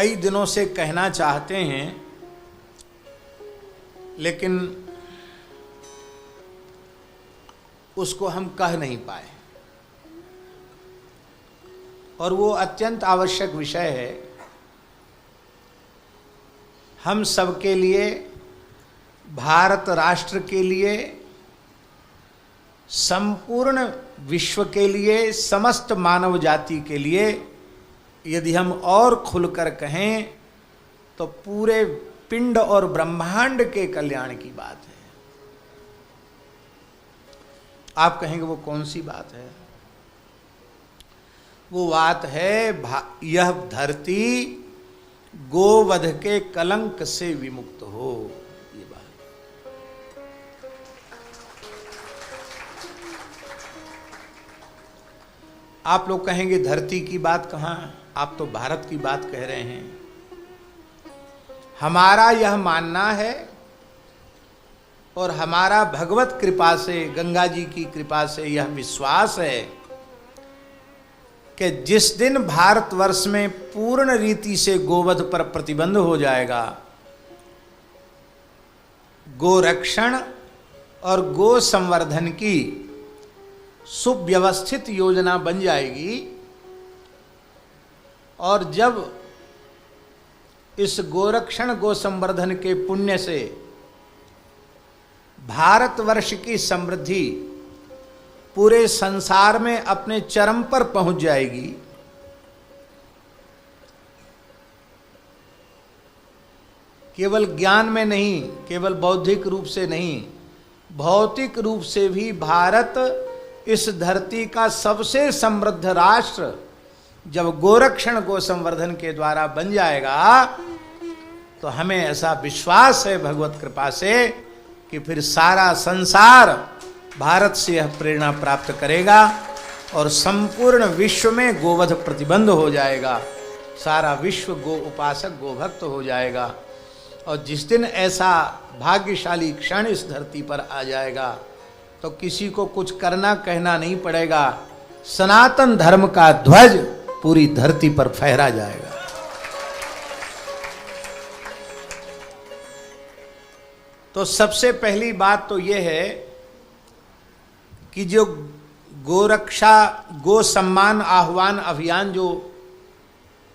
कई दिनों से कहना चाहते हैं, लेकिन उसको हम कह नहीं पाए, और वो अत्यंत आवश्यक विषय है हम सबके लिए, भारत राष्ट्र के लिए, संपूर्ण विश्व के लिए, समस्त मानव जाति के लिए। यदि हम और खुलकर कहें तो पूरे पिंड और ब्रह्मांड के कल्याण की बात है। आप कहेंगे वो कौन सी बात है? वो बात है यह धरती गोवध के कलंक से विमुक्त हो। ये बात आप लोग कहेंगे धरती की बात कहाँ, आप तो भारत की बात कह रहे हैं। हमारा यह मानना है और हमारा भगवत कृपा से, गंगा जी की कृपा से यह विश्वास है कि जिस दिन भारतवर्ष में पूर्ण रीति से गोवध पर प्रतिबंध हो जाएगा, गोरक्षण और गो संवर्धन की सुव्यवस्थित योजना बन जाएगी, और जब इस गोरक्षण गो संवर्धन के पुण्य से भारतवर्ष की समृद्धि पूरे संसार में अपने चरम पर पहुंच जाएगी, केवल ज्ञान में नहीं, केवल बौद्धिक रूप से नहीं, भौतिक रूप से भी भारत इस धरती का सबसे समृद्ध राष्ट्र जब गोरक्षण गो संवर्धन के द्वारा बन जाएगा, तो हमें ऐसा विश्वास है भगवत कृपा से कि फिर सारा संसार भारत से यह प्रेरणा प्राप्त करेगा और संपूर्ण विश्व में गोवध प्रतिबंध हो जाएगा, सारा विश्व गो उपासक गोभक्त हो जाएगा। और जिस दिन ऐसा भाग्यशाली क्षण इस धरती पर आ जाएगा तो किसी को कुछ करना कहना नहीं पड़ेगा, सनातन धर्म का ध्वज पूरी धरती पर फहरा जाएगा। तो सबसे पहली बात तो यह है कि जो गोरक्षा गो सम्मान आह्वान अभियान जो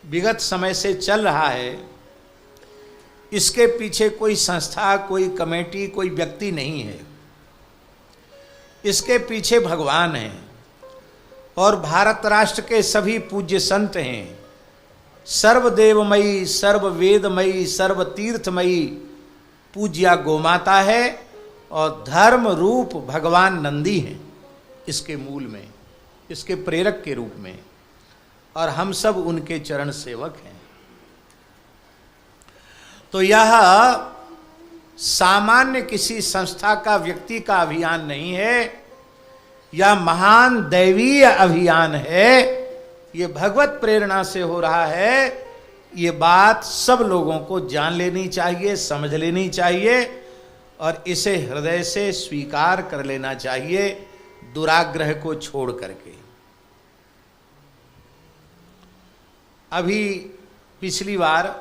विगत समय से चल रहा है, इसके पीछे कोई संस्था, कोई कमेटी, कोई व्यक्ति नहीं है। इसके पीछे भगवान हैं और भारत राष्ट्र के सभी पूज्य संत हैं। सर्वदेवमयी, सर्ववेदमयी, सर्वतीर्थमयी पूज्या गोमाता है और धर्म रूप भगवान नंदी हैं इसके मूल में, इसके प्रेरक के रूप में, और हम सब उनके चरण सेवक हैं। तो यह सामान्य किसी संस्था का, व्यक्ति का अभियान नहीं है, यह महान दैवीय अभियान है। ये भगवत प्रेरणा से हो रहा है। ये बात सब लोगों को जान लेनी चाहिए, समझ लेनी चाहिए और इसे हृदय से स्वीकार कर लेना चाहिए, दुराग्रह को छोड़ करके। अभी पिछली बार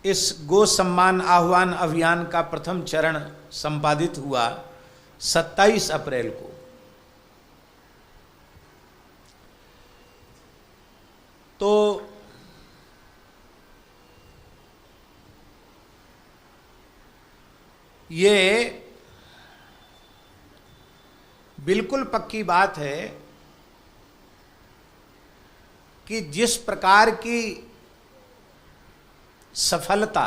इस गो सम्मान आह्वान अभियान का प्रथम चरण संपादित हुआ 27 अप्रैल को। तो ये बिल्कुल पक्की बात है कि जिस प्रकार की सफलता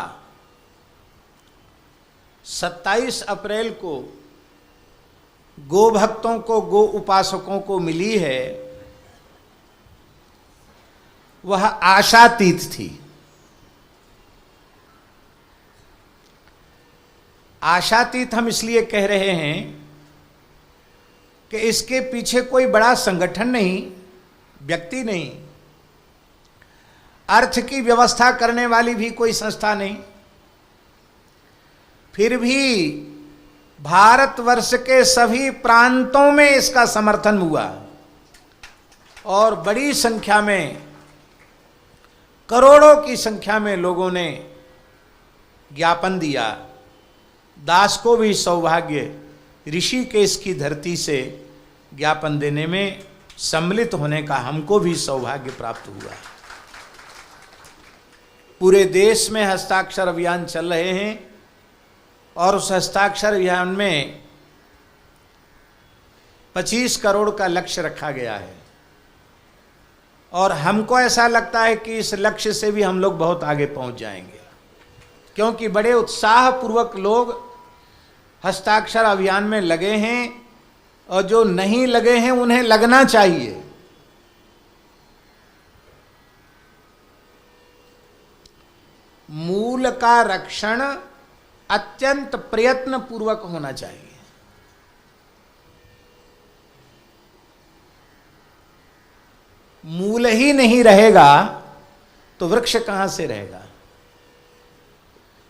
27 अप्रैल को गो भक्तों को, गो उपासकों को मिली है, वह आशातीत थी। आशातीत हम इसलिए कह रहे हैं कि इसके पीछे कोई बड़ा संगठन नहीं, व्यक्ति नहीं, अर्थ की व्यवस्था करने वाली भी कोई संस्था नहीं, फिर भी भारतवर्ष के सभी प्रांतों में इसका समर्थन हुआ और बड़ी संख्या में करोड़ों की संख्या में लोगों ने ज्ञापन दिया। दास को भी सौभाग्य ऋषिकेश की धरती से ज्ञापन देने में सम्मिलित होने का हमको भी सौभाग्य प्राप्त हुआ। पूरे देश में हस्ताक्षर अभियान चल रहे हैं और उस हस्ताक्षर अभियान में 25 करोड़ का लक्ष्य रखा गया है और हमको ऐसा लगता है कि इस लक्ष्य से भी हम लोग बहुत आगे पहुंच जाएंगे, क्योंकि बड़े उत्साहपूर्वक लोग हस्ताक्षर अभियान में लगे हैं और जो नहीं लगे हैं उन्हें लगना चाहिए। मूल का रक्षण अत्यंत प्रयत्न पूर्वक होना चाहिए। मूल ही नहीं रहेगा तो वृक्ष कहां से रहेगा।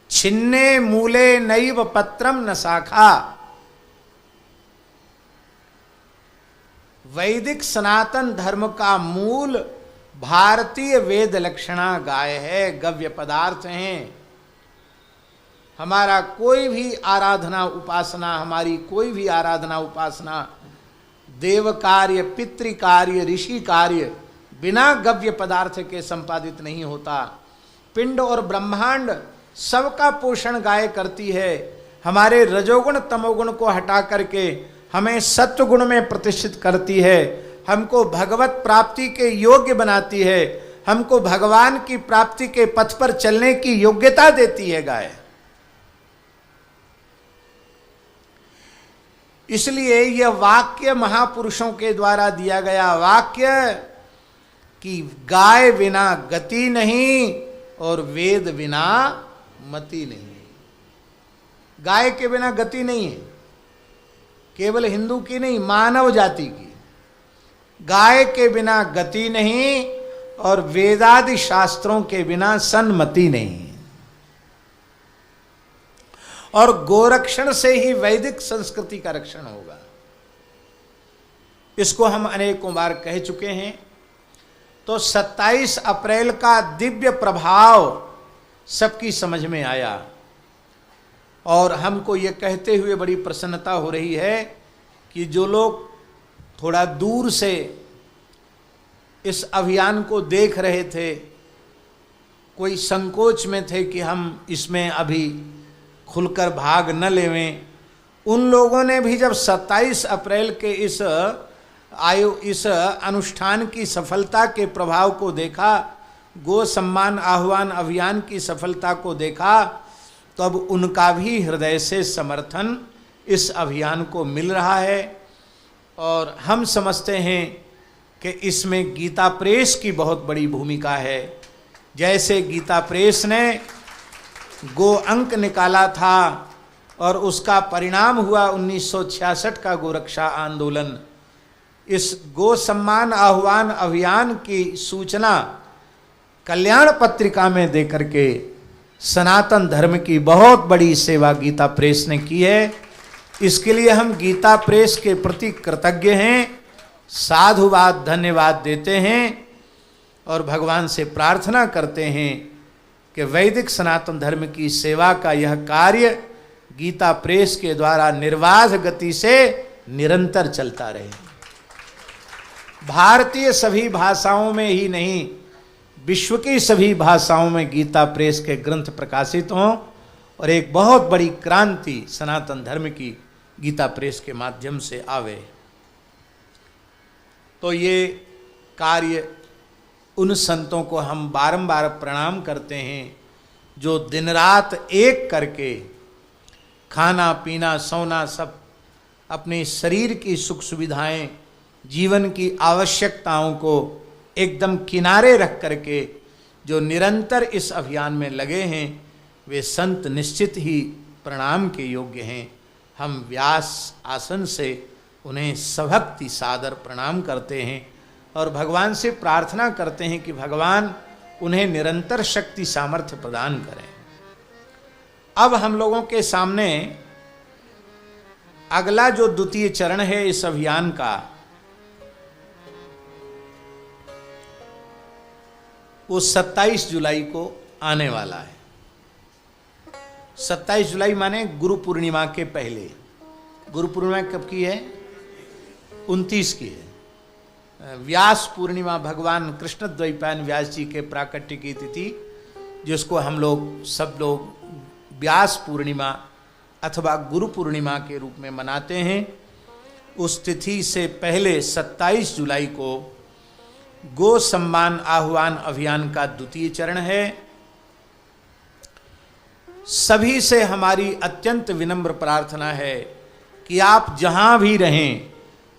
छिन्ने मूले नैव पत्रम न शाखा। वैदिक सनातन धर्म का मूल भारतीय वेद लक्षणा गाय है, गव्य पदार्थ हैं। हमारा कोई भी आराधना उपासना, हमारी कोई भी आराधना उपासना, देव कार्य, पितृ कार्य, ऋषि कार्य बिना गव्य पदार्थ के संपादित नहीं होता। पिंड और ब्रह्मांड सबका पोषण गाय करती है। हमारे रजोगुण तमोगुण को हटा करके हमें सत्वगुण में प्रतिष्ठित करती है, हमको भगवत प्राप्ति के योग्य बनाती है, हमको भगवान की प्राप्ति के पथ पर चलने की योग्यता देती है गाय। इसलिए यह वाक्य महापुरुषों के द्वारा दिया गया वाक्य कि गाय बिना गति नहीं और वेद बिना मति नहीं। गाय के बिना गति नहीं है, केवल हिंदू की नहीं, मानव जाति की। गाय के बिना गति नहीं और वेदादि शास्त्रों के बिना सन्मति नहीं। और गोरक्षण से ही वैदिक संस्कृति का रक्षण होगा। इसको हम अनेकों बार कह चुके हैं। तो 27 अप्रैल का दिव्य प्रभाव सबकी समझ में आया और हमको ये कहते हुए बड़ी प्रसन्नता हो रही है कि जो लोग थोड़ा दूर से इस अभियान को देख रहे थे, कोई संकोच में थे कि हम इसमें अभी खुलकर भाग न लेवें, उन लोगों ने भी जब 27 अप्रैल के इस अनुष्ठान की सफलता के प्रभाव को देखा, गो सम्मान आह्वान अभियान की सफलता को देखा, तो अब उनका भी हृदय से समर्थन इस अभियान को मिल रहा है। और हम समझते हैं कि इसमें गीता प्रेस की बहुत बड़ी भूमिका है। जैसे गीता प्रेस ने गो अंक निकाला था और उसका परिणाम हुआ 1966 का गोरक्षा आंदोलन। इस गो सम्मान आह्वान अभियान की सूचना कल्याण पत्रिका में देकर के सनातन धर्म की बहुत बड़ी सेवा गीता प्रेस ने की है। इसके लिए हम गीता प्रेस के प्रति कृतज्ञ हैं, साधुवाद धन्यवाद देते हैं और भगवान से प्रार्थना करते हैं कि वैदिक सनातन धर्म की सेवा का यह कार्य गीता प्रेस के द्वारा निर्बाध गति से निरंतर चलता रहे। भारतीय सभी भाषाओं में ही नहीं, विश्व की सभी भाषाओं में गीता प्रेस के ग्रंथ प्रकाशित हों और एक बहुत बड़ी क्रांति सनातन धर्म की गीता प्रेस के माध्यम से आवे। तो ये कार्य उन संतों को हम बारंबार प्रणाम करते हैं जो दिन रात एक करके खाना पीना सोना सब अपने शरीर की सुख सुविधाएं, जीवन की आवश्यकताओं को एकदम किनारे रख करके जो निरंतर इस अभियान में लगे हैं, वे संत निश्चित ही प्रणाम के योग्य हैं। हम व्यास आसन से उन्हें सभक्ति सादर प्रणाम करते हैं और भगवान से प्रार्थना करते हैं कि भगवान उन्हें निरंतर शक्ति सामर्थ्य प्रदान करें। अब हम लोगों के सामने अगला जो द्वितीय चरण है इस अभियान का, वो 27 जुलाई को आने वाला है। 27 जुलाई माने गुरु पूर्णिमा के पहले। गुरु पूर्णिमा कब की है? 29 की है। व्यास पूर्णिमा भगवान कृष्ण द्वैपायन व्यास जी के प्राकट्य की तिथि, जिसको हम लोग सब लोग व्यास पूर्णिमा अथवा गुरु पूर्णिमा के रूप में मनाते हैं। उस तिथि से पहले 27 जुलाई को गो सम्मान आह्वान अभियान का द्वितीय चरण है। सभी से हमारी अत्यंत विनम्र प्रार्थना है कि आप जहां भी रहें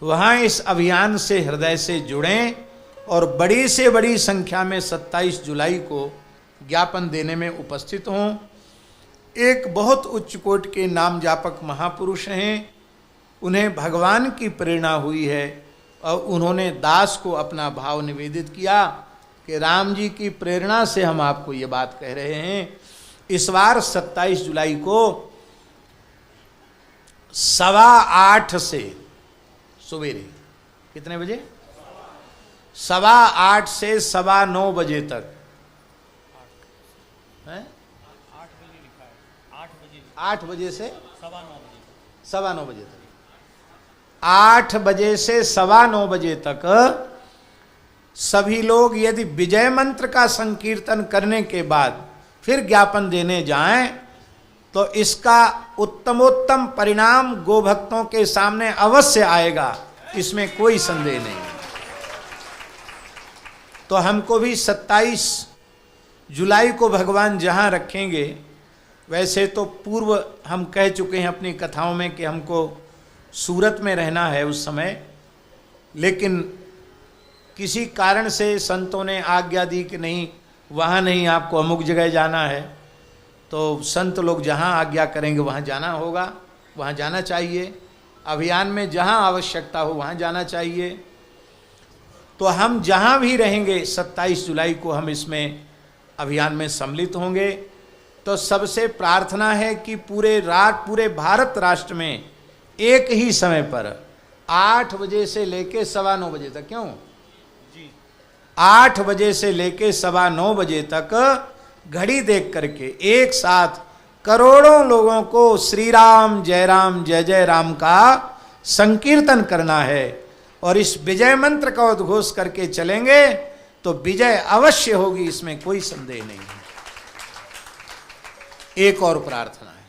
वहां इस अभियान से हृदय से जुड़ें और बड़ी से बड़ी संख्या में 27 जुलाई को ज्ञापन देने में उपस्थित हों। एक बहुत उच्च कोटि के नाम जापक महापुरुष हैं, उन्हें भगवान की प्रेरणा हुई है और उन्होंने दास को अपना भाव निवेदित किया कि राम जी की प्रेरणा से हम आपको ये बात कह रहे हैं। इस बार 27 जुलाई को 8:15 से सवेरे कितने बजे? 8:15 से 9:15 बजे तक है। 8 बजे से 9:15 बजे तक 8 बजे से 9:15 बजे तक सभी लोग यदि विजय मंत्र का संकीर्तन करने के बाद फिर ज्ञापन देने जाएं तो इसका उत्तमोत्तम परिणाम गोभक्तों के सामने अवश्य आएगा, इसमें कोई संदेह नहीं। तो हमको भी 27 जुलाई को भगवान जहां रखेंगे, वैसे तो पूर्व हम कह चुके हैं अपनी कथाओं में कि हमको सूरत में रहना है उस समय, लेकिन किसी कारण से संतों ने आज्ञा दी कि नहीं वहाँ नहीं, आपको अमुक जगह जाना है, तो संत लोग जहाँ आज्ञा करेंगे वहाँ जाना होगा, वहाँ जाना चाहिए। अभियान में जहाँ आवश्यकता हो वहाँ जाना चाहिए। तो हम जहाँ भी रहेंगे 27 जुलाई को हम इसमें अभियान में सम्मिलित होंगे। तो सबसे प्रार्थना है कि पूरे भारत राष्ट्र में एक ही समय पर 8 बजे से लेके 9:15 बजे तक, क्यों 8 बजे से लेके 9:15 बजे तक घड़ी देख करके एक साथ करोड़ों लोगों को श्री राम जय जय राम का संकीर्तन करना है और इस विजय मंत्र का उद्घोष करके चलेंगे तो विजय अवश्य होगी, इसमें कोई संदेह नहीं है। एक और प्रार्थना है,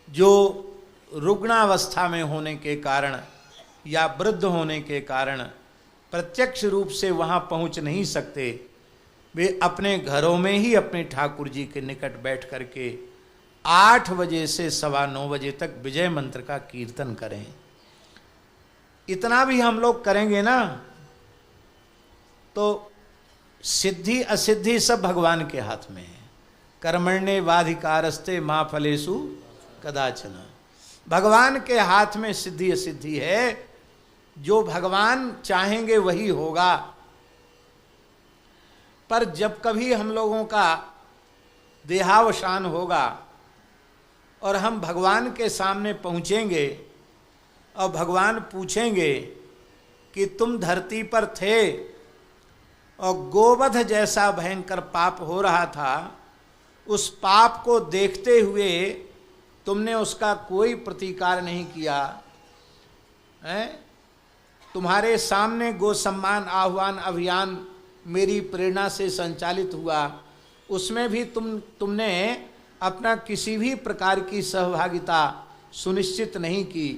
जो रुग्णावस्था में होने के कारण या वृद्ध होने के कारण प्रत्यक्ष रूप से वहां पहुंच नहीं सकते, वे अपने घरों में ही अपने ठाकुर जी के निकट बैठ करके 8 बजे से 9:15 बजे तक विजय मंत्र का कीर्तन करें। इतना भी हम लोग करेंगे ना तो सिद्धि असिद्धि सब भगवान के हाथ में है। कर्मण्येवाधिकारस्ते मा फलेषु कदाचन। भगवान के हाथ में सिद्धि असिद्धि है, जो भगवान चाहेंगे वही होगा। पर जब कभी हम लोगों का देहावसान होगा और हम भगवान के सामने पहुंचेंगे और भगवान पूछेंगे कि तुम धरती पर थे और गोवध जैसा भयंकर पाप हो रहा था, उस पाप को देखते हुए तुमने उसका कोई प्रतिकार नहीं किया है। तुम्हारे सामने गो सम्मान आह्वान अभियान मेरी प्रेरणा से संचालित हुआ, उसमें भी तुमने अपना किसी भी प्रकार की सहभागिता सुनिश्चित नहीं की,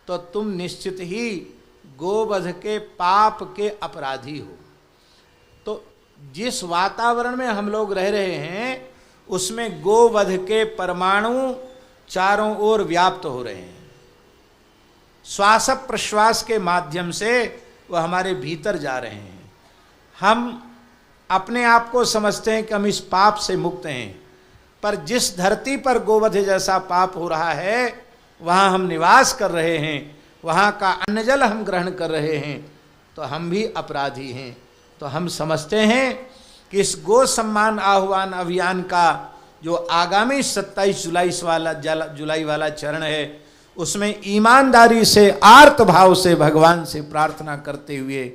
तो तुम निश्चित ही गोवध के पाप के अपराधी हो। तो जिस वातावरण में हम लोग रह रहे हैं उसमें गोवध के परमाणु चारों ओर व्याप्त हो रहे हैं। श्वास प्रश्वास के माध्यम से वह हमारे भीतर जा रहे हैं। हम अपने आप को समझते हैं कि हम इस पाप से मुक्त हैं, पर जिस धरती पर गोवध जैसा पाप हो रहा है वहाँ हम निवास कर रहे हैं, वहाँ का अन्न जल हम ग्रहण कर रहे हैं, तो हम भी अपराधी हैं। तो हम समझते हैं कि इस गो सम्मान आह्वान अभियान का जो आगामी 27 जुलाई वाला चरण है, उसमें ईमानदारी से आर्त भाव से भगवान से प्रार्थना करते हुए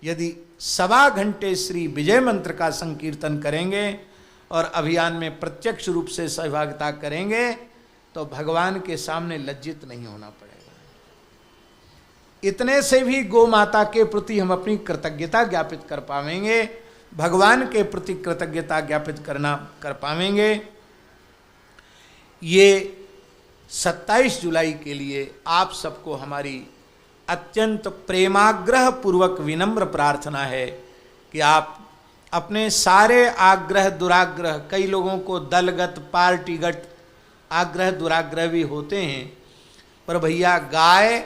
यदि 1.25 घंटे श्री विजय मंत्र का संकीर्तन करेंगे और अभियान में प्रत्यक्ष रूप से सहभागिता करेंगे तो भगवान के सामने लज्जित नहीं होना पड़ेगा। इतने से भी गौ माता के प्रति हम अपनी कृतज्ञता ज्ञापित कर पाएंगे, भगवान के प्रति कृतज्ञता ज्ञापित कर पाएंगे। ये 27 जुलाई के लिए आप सबको हमारी अत्यंत प्रेमाग्रह पूर्वक विनम्र प्रार्थना है कि आप अपने सारे आग्रह दुराग्रह, कई लोगों को दलगत पार्टीगत आग्रह दुराग्रह भी होते हैं, पर भैया गाय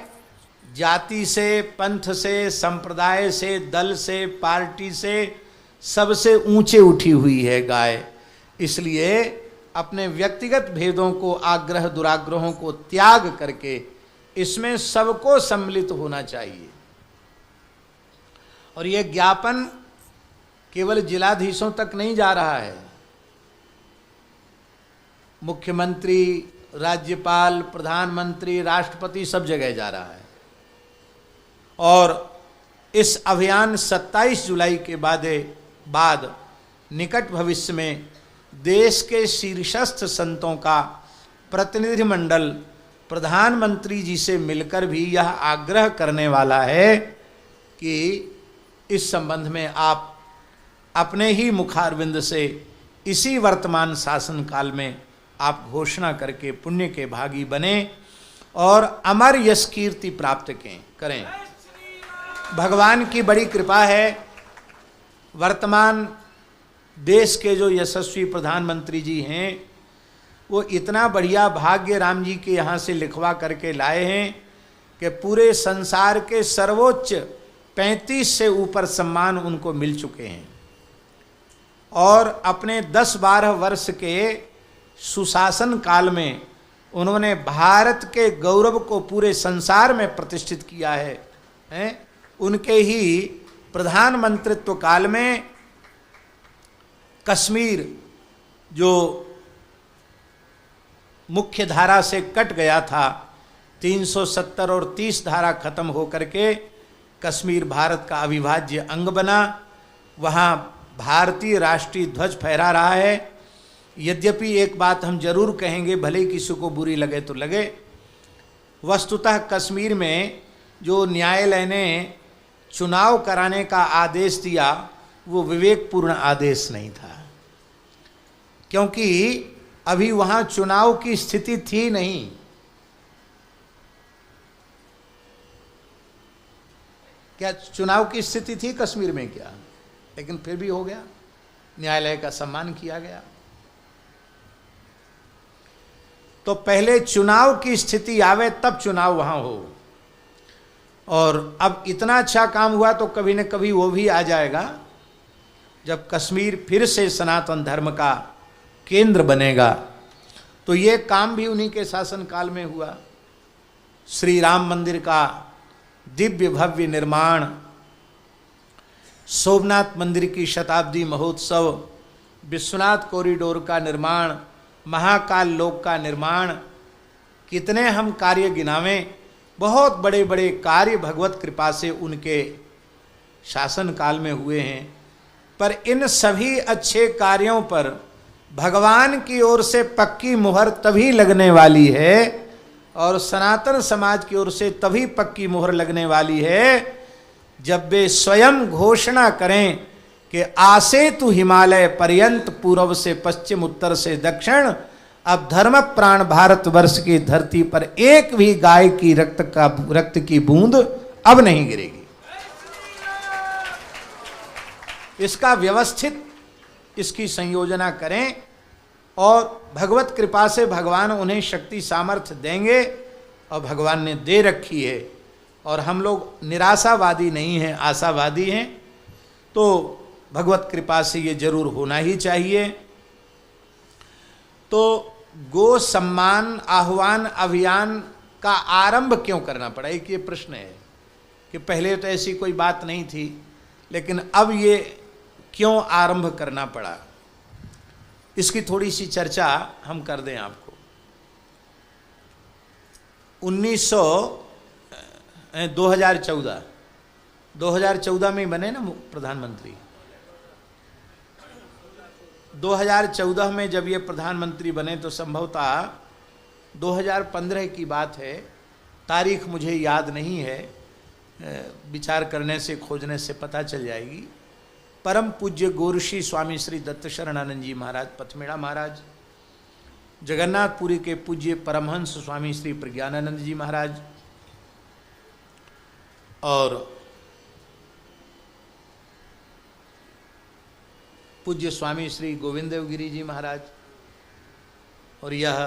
जाति से, पंथ से, संप्रदाय से, दल से, पार्टी से सबसे ऊंचे उठी हुई है गाय। इसलिए अपने व्यक्तिगत भेदों को, आग्रह दुराग्रहों को त्याग करके इसमें सबको सम्मिलित होना चाहिए। और यह ज्ञापन केवल जिलाधीशों तक नहीं जा रहा है, मुख्यमंत्री, राज्यपाल, प्रधानमंत्री, राष्ट्रपति सब जगह जा रहा है। और इस अभियान 27 जुलाई के बाद निकट भविष्य में देश के शीर्षस्थ संतों का प्रतिनिधिमंडल प्रधानमंत्री जी से मिलकर भी यह आग्रह करने वाला है कि इस संबंध में आप अपने ही मुखारविंद से इसी वर्तमान शासन काल में आप घोषणा करके पुण्य के भागी बने और अमर यश कीर्ति प्राप्त करें। भगवान की बड़ी कृपा है, वर्तमान देश के जो यशस्वी प्रधानमंत्री जी हैं वो इतना बढ़िया भाग्य राम जी के यहाँ से लिखवा करके लाए हैं कि पूरे संसार के सर्वोच्च 35 से ऊपर सम्मान उनको मिल चुके हैं। और अपने 10-12 वर्ष के सुशासन काल में उन्होंने भारत के गौरव को पूरे संसार में प्रतिष्ठित किया है। उनके ही प्रधानमंत्रित्व काल में कश्मीर जो मुख्य धारा से कट गया था, 370 और 30 धारा खत्म होकर के कश्मीर भारत का अविभाज्य अंग बना। वहाँ भारतीय राष्ट्रीय ध्वज फहरा रहा है। यद्यपि एक बात हम जरूर कहेंगे, भले ही किसी को बुरी लगे तो लगे, वस्तुतः कश्मीर में जो न्यायालय ने चुनाव कराने का आदेश दिया वो विवेकपूर्ण आदेश नहीं था, क्योंकि अभी वहाँ चुनाव की स्थिति थी नहीं। क्या चुनाव की स्थिति थी कश्मीर में? क्या, लेकिन फिर भी हो गया, न्यायालय का सम्मान किया गया। तो पहले चुनाव की स्थिति आवे तब चुनाव वहां हो। और अब इतना अच्छा काम हुआ तो कभी न कभी वो भी आ जाएगा जब कश्मीर फिर से सनातन धर्म का केंद्र बनेगा। तो ये काम भी उन्हीं के शासन काल में हुआ। श्री राम मंदिर का दिव्य भव्य निर्माण, सोमनाथ मंदिर की शताब्दी महोत्सव, विश्वनाथ कॉरिडोर का निर्माण, महाकाल लोक का निर्माण, कितने हम कार्य गिनावें। बहुत बड़े बड़े कार्य भगवत कृपा से उनके शासन काल में हुए हैं। पर इन सभी अच्छे कार्यों पर भगवान की ओर से पक्की मुहर तभी लगने वाली है और सनातन समाज की ओर से तभी पक्की मुहर लगने वाली है जब वे स्वयं घोषणा करें कि आसे तु हिमालय पर्यंत, पूर्व से पश्चिम, उत्तर से दक्षिण, अब धर्म प्राण भारतवर्ष की धरती पर एक भी गाय की रक्त की बूंद अब नहीं गिरेगी। इसका व्यवस्थित इसकी संयोजना करें और भगवत कृपा से भगवान उन्हें शक्ति सामर्थ्य देंगे और भगवान ने दे रखी है। और हम लोग निराशावादी नहीं हैं, आशावादी हैं। तो भगवत कृपा से ये जरूर होना ही चाहिए। तो गो सम्मान आह्वान अभियान का आरंभ क्यों करना पड़ा, एक ये प्रश्न है कि पहले तो ऐसी कोई बात नहीं थी, लेकिन अब ये क्यों आरंभ करना पड़ा, इसकी थोड़ी सी चर्चा हम कर दें आपको। 2014 2014 में ही बने ना प्रधानमंत्री। 2014 में जब ये प्रधानमंत्री बने तो संभवतः 2015 की बात है, तारीख मुझे याद नहीं है, विचार करने से खोजने से पता चल जाएगी। परम पूज्य गोऋषि स्वामी श्री दत्त शरणानंद जी महाराज पथमेड़ा महाराज, जगन्नाथपुरी के पूज्य परमहंस स्वामी श्री प्रज्ञानानंद जी महाराज और पूज्य स्वामी श्री गोविंद देवगिरी जी महाराज और यह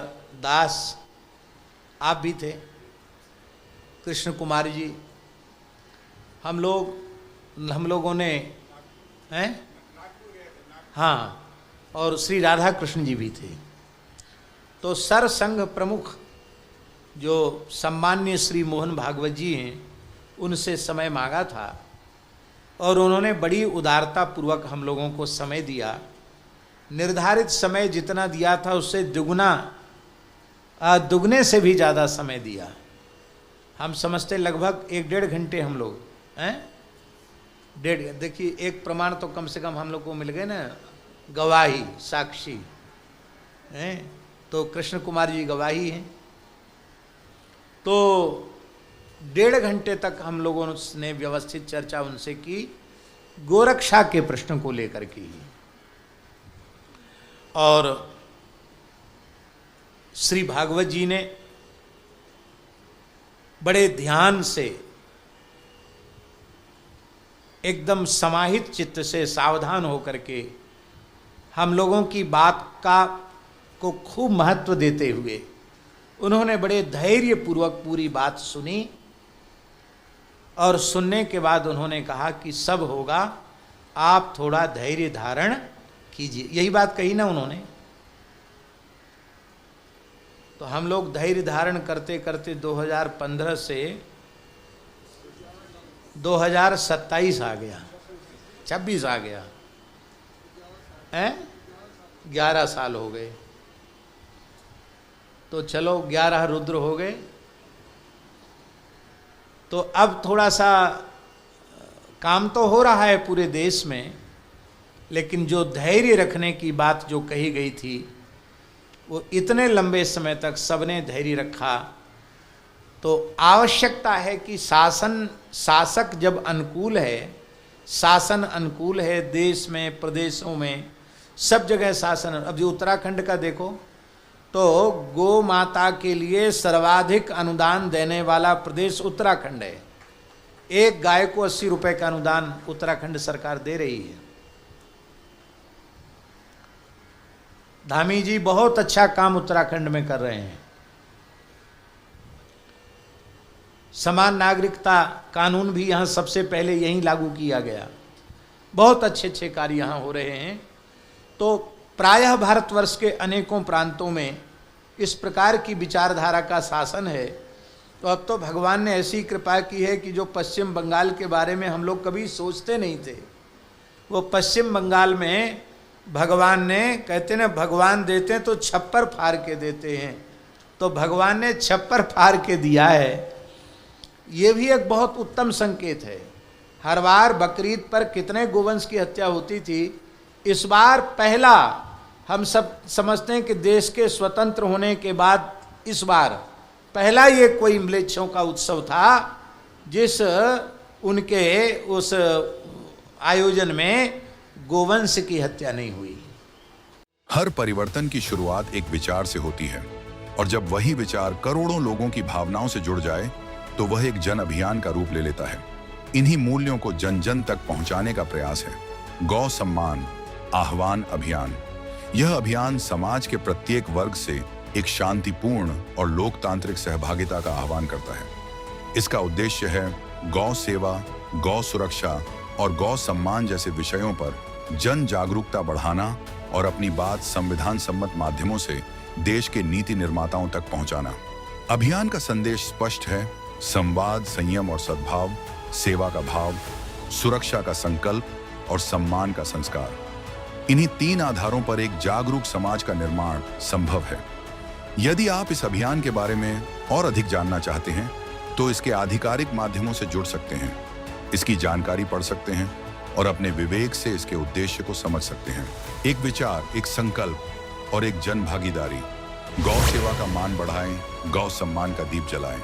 दास आप भी थे, कृष्ण कुमार जी, हम लोगों ने हैं, हाँ, और श्री राधा कृष्ण जी भी थे। तो सर संघ प्रमुख जो सम्मान्य श्री मोहन भागवत जी हैं, उनसे समय मांगा था और उन्होंने बड़ी उदारता पूर्वक हम लोगों को समय दिया। निर्धारित समय जितना दिया था उससे दुगने से भी ज़्यादा समय दिया। हम समझते लगभग 1-1.5 घंटे हम लोग हैं, देखिए एक प्रमाण तो कम से कम हम लोग को मिल गए ना, गवाही साक्षी हैं, तो कृष्ण कुमार जी गवाही हैं। तो 1.5 घंटे तक हम लोगों ने व्यवस्थित चर्चा उनसे की, गोरक्षा के प्रश्न को लेकर की। और श्री भागवत जी ने बड़े ध्यान से, एकदम समाहित चित्त से, सावधान होकर के हम लोगों की बात को खूब महत्व देते हुए उन्होंने बड़े धैर्य पूर्वक पूरी बात सुनी। और सुनने के बाद उन्होंने कहा कि सब होगा, आप थोड़ा धैर्य धारण कीजिए। यही बात कही ना उन्होंने। तो हम लोग धैर्य धारण करते करते 2015 से 2027 आ गया, 26 आ गया हैं, 11 साल हो गए। तो चलो 11 रुद्र हो गए। तो अब थोड़ा सा काम तो हो रहा है पूरे देश में, लेकिन जो धैर्य रखने की बात जो कही गई थी वो इतने लंबे समय तक सबने धैर्य रखा। तो आवश्यकता है कि शासक जब अनुकूल है, शासन अनुकूल है देश में, प्रदेशों में, सब जगह शासन। अब जो उत्तराखंड का देखो तो गौ माता के लिए सर्वाधिक अनुदान देने वाला प्रदेश उत्तराखंड है। एक गाय को 80 रुपए का अनुदान उत्तराखंड सरकार दे रही है। धामी जी बहुत अच्छा काम उत्तराखंड में कर रहे हैं। समान नागरिकता कानून भी यहाँ सबसे पहले यहीं लागू किया गया। बहुत अच्छे अच्छे कार्य यहाँ हो रहे हैं। तो प्रायः भारतवर्ष के अनेकों प्रांतों में इस प्रकार की विचारधारा का शासन है। तो अब तो भगवान ने ऐसी कृपा की है कि जो पश्चिम बंगाल के बारे में हम लोग कभी सोचते नहीं थे, वो पश्चिम बंगाल में भगवान ने, कहते ना भगवान देते हैं तो छप्पर फाड़ के देते हैं, तो भगवान ने छप्पर फाड़ के दिया है। ये भी एक बहुत उत्तम संकेत है। हर बार बकरीद पर कितने गोवंश की हत्या होती थी, इस बार पहला, हम सब समझते हैं कि देश के स्वतंत्र होने के बाद इस बार पहला ये कोई म्लेच्छों का उत्सव था जिस उनके उस आयोजन में गोवंश की हत्या नहीं हुई। हर परिवर्तन की शुरुआत एक विचार से होती है, और जब वही विचार करोड़ों लोगों की भावनाओं से जुड़ जाए तो वह एक जन अभियान का रूप ले लेता है। इन्हीं मूल्यों को जन जन तक पहुंचाने का प्रयास है गौ सम्मान आह्वान अभियान। यह अभियान समाज के प्रत्येक वर्ग से एक शांतिपूर्ण और लोकतांत्रिक सहभागिता का आह्वान करता है। इसका उद्देश्य है गौ सेवा, गौ सुरक्षा और गौ सम्मान जैसे विषयों पर जन जागरूकता बढ़ाना और अपनी बात संविधान सम्मत माध्यमों से देश के नीति निर्माताओं तक पहुंचाना। अभियान का संदेश स्पष्ट है: संवाद, संयम और सद्भाव, सेवा का भाव, सुरक्षा का संकल्प और सम्मान का संस्कार। इन्हीं 3 आधारों पर एक जागरूक समाज का निर्माण संभव है। यदि आप इस अभियान के बारे में और अधिक जानना चाहते हैं तो इसके आधिकारिक माध्यमों से जुड़ सकते हैं। इसकी जानकारी पढ़ सकते हैं और अपने विवेक से इसके उद्देश्य को समझ सकते हैं। एक विचार, एक संकल्प और एक जन भागीदारी। गौ सेवा का मान बढ़ाएं, गौ सम्मान का दीप जलाएं।